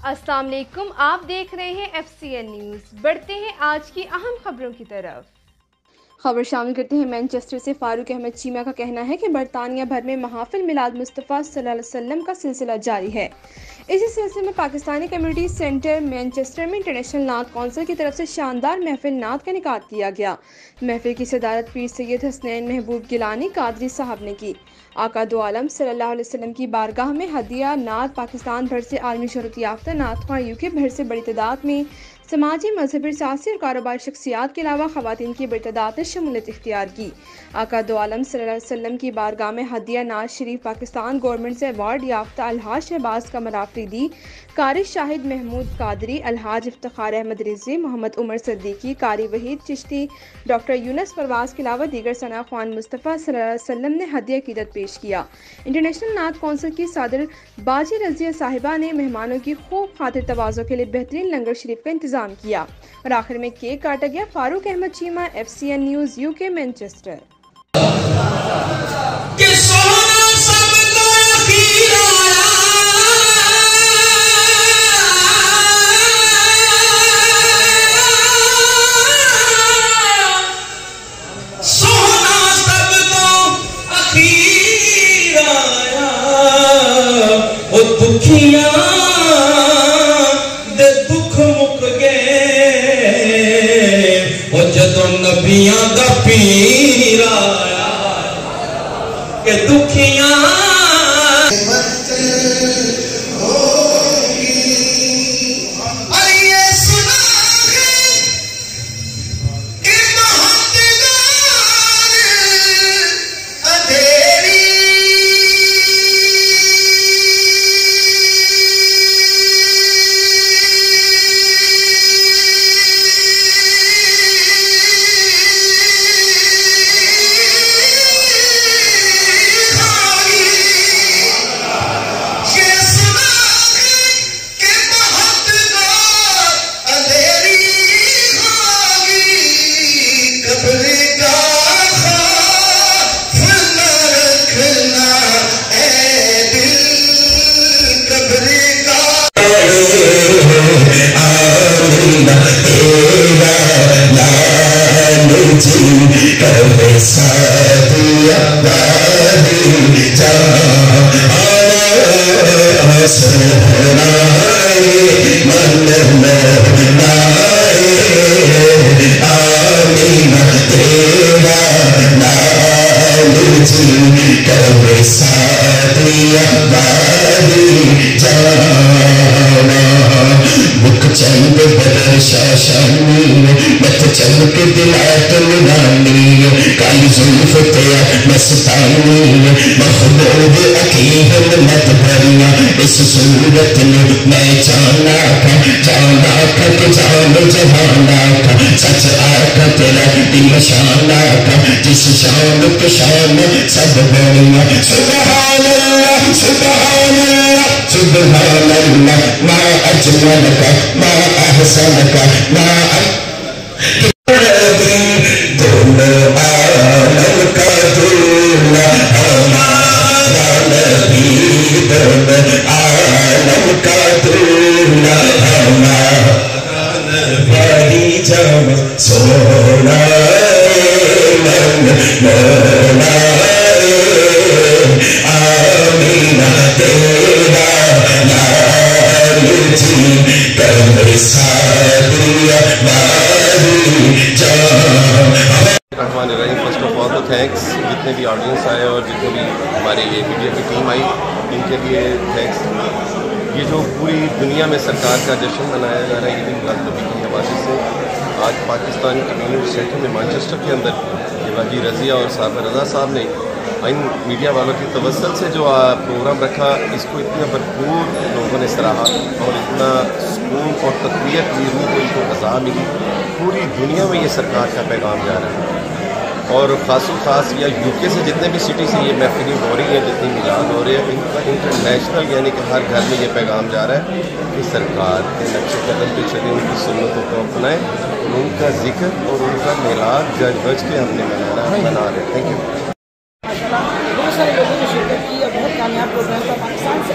السلام علیکم، آپ دیکھ رہے ہیں FCN نیوز۔ بڑھتے ہیں آج کی اہم خبروں کی طرف۔ خبر شامل کرتے ہیں مینچسٹر سے۔ فاروق احمد چیمہ کا کہنا ہے کہ برطانیہ بھر میں محافل میلاد مصطفیٰ صلی اللہ علیہ وسلم کا سلسلہ جاری ہے۔ اسی سلسلے میں پاکستانی کمیونٹی سینٹر مینچسٹر میں انٹرنیشنل نعت کونسل کی طرف سے شاندار محفل نعت کا انعقاد کیا گیا۔ محفل کی صدارت پیر سید حسنین محبوب گیلانی قادری صاحب نے کی۔ آقا دو عالم صلی اللہ علیہ وسلم کی بارگاہ میں ہدیہ نعت پاکستان بھر سے عالمی شہرت یافتہ نعت خواں UK بھر سے بڑی تعداد میں سماجی، مذہبی، سیاسی اور کاروباری شخصیات کے علاوہ خواتین کی بڑی تعداد نے شمولیت اختیار کی۔ آقا دو عالم صلی اللہ علیہ وسلم کی بارگاہ میں ہدیہ نعت شریف پاکستان گورنمنٹ سے ایوارڈ یافتہ الحاج شہباز قمر آفریدی، قاری شاہد محمود قادری، الحاج افتخار احمد رضوی، محمد عمر صدیقی، قاری وحید چشتی، ڈاکٹر یونس پرواز کے علاوہ دیگر ثنا خوان مصطفیٰ صلی اللہ علیہ وسلم نے ہدیہ عقیدت پیش کیا۔ انٹرنیشنل نعت کونسل کی صدر باجی رضیہ صاحبہ نے مہمانوں کی خوب خاطر تواضع کے لیے بہترین لنگر شریف کا انتظام کیا اور آخر میں کیک کاٹا گیا۔ Farooq Ahmed Cheema, FCN news, UK Manchester. نبیاں دا پیر آیا کہ دکھیاں اس صورت میں میں جانا تھا کہ جان جہانا تھا، سچ آقا تیرا نشانہ تھا، جس شان کو شان سب بنیا۔ سبحان اللہ سبحان اللہ سبحان اللہ، ما اجمل کا ما احسن کا ما دونوں عالم کا دولہ ہمارا نبی، دونوں عالم کا دولہ ہمارا نبی، جب سونا من مولا آمینہ تیرا لال جی کر سادیا ماری جان۔ رحمان الرحیم، فرسٹ آف آل تو تھینکس جتنے بھی آڈینس آئے اور جتنے بھی ہماری یہ میڈیا کی ٹیم آئی ان کے لیے تھینکس۔ یہ جو پوری دنیا میں سرکار کا جشن منایا جا رہا ہے یہ دن میلاد النبی کے حوالے سے، آج پاکستان کمیونٹی سینٹر میں مانچسٹر کے اندر یہ باجی رضیہ اور صاحب رضا صاحب نے ان میڈیا والوں کی توسل سے جو پروگرام رکھا، اس کو اتنا بھرپور لوگوں نے سراہا اور اتنا سکون اور تقویت ملی کو ان کو غذا ملی۔ پوری دنیا میں یہ سرکار کا پیغام جا رہا ہے اور خاص و خاص یا UK سے جتنے بھی سٹی سے یہ محفلیں ہو رہی ہیں، جتنی میلاد ہو رہے ہیں، ان کا انٹرنیشنل یعنی کہ ہر گھر میں یہ پیغام جا رہا ہے کہ سرکار کے نقش قدم پہ چلیں، ان کی سنتوں کو اپنائیں، ان کا ذکر اور ان کا میلاد گج بج کے ہم نے منا رہے ہیں۔ Thank you. بہت سارے لوگوں نے شرکت کی اور بہت کامیاب پروگرام تھا، پاکستان سے